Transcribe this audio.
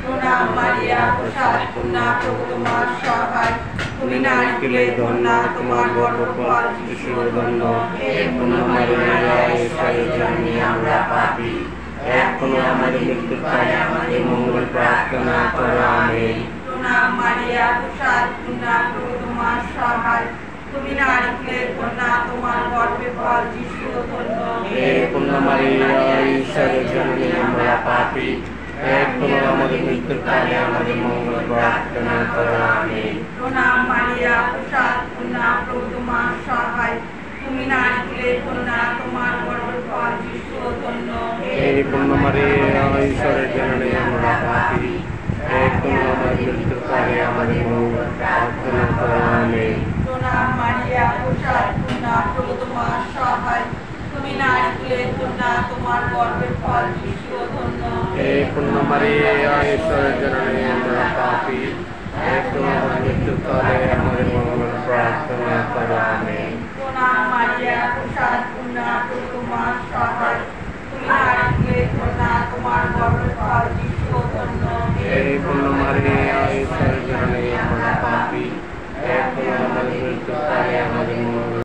প্রণাম মারিয়া, প্রসাদ পূর্ণা, প্রভু তোমার সহায়। তুমি নারীকুলে ধন্যা, তোমার গর্ভফল যিশু ধন্য। হে পূর্ণ মারিয়া, ঈশ্বরের জননী, আমরা পাপী, এখনো আমাদের মৃত্যুকালে আমাদের মঙ্গল প্রার্থনা করো। আমেন। প্রণাম মারিয়া, প্রসাদ পূর্ণা, প্রভু তোমার সহায়। তুমি নারীকুলে ধন্যা, তোমার গর্ভফল যিশু ধন্য। হে পূর্ণ মারিয়া, ঈশ্বরের জননী, আমরা পাপী, এখনো আমাদের মৃত্যুকালে আমাদের মঙ্গল প্রার্থনা করো। আমেন। প্রণাম মারিয়া, প্রসাদ পূর্ণা, প্রভু তোমার সহায়। তুমি নারীকুলে ধন্যা, তোমার গর্ভফল যিশু ধন্য। হে পূর্ণ মারিয়া, ঈশ্বরের জননী, আমরা পাপী, এখনো আমাদের মৃত্যুকালে আমাদের মঙ্গল প্রার্থনা করো। আমেন। প্রণাম মারিয়া, প্রসাদ পূর্ণা, প্রভু তোমার সহায়। তুমি নারীকুলে ধন্যা, তোমার গর্ভফল যিশু ধন্য। হে পূর্ণ মারিয়া, ঈশ্বরের জননী, আমরা পাপী, এখনো আমাদের মৃত্যুকালে আমাদের মঙ্গল প্রার্থনা করো। আমেন। প্রণাম মারিয়া, প্রসাদ পূর্ণা, প্রভু তোমার সহায়। তুমি নারীকুলে ধন্যা, তোমার গর্ভফল যিশু ধন্য। হে পূর্ণ মারিয়া, ঈশ্বরের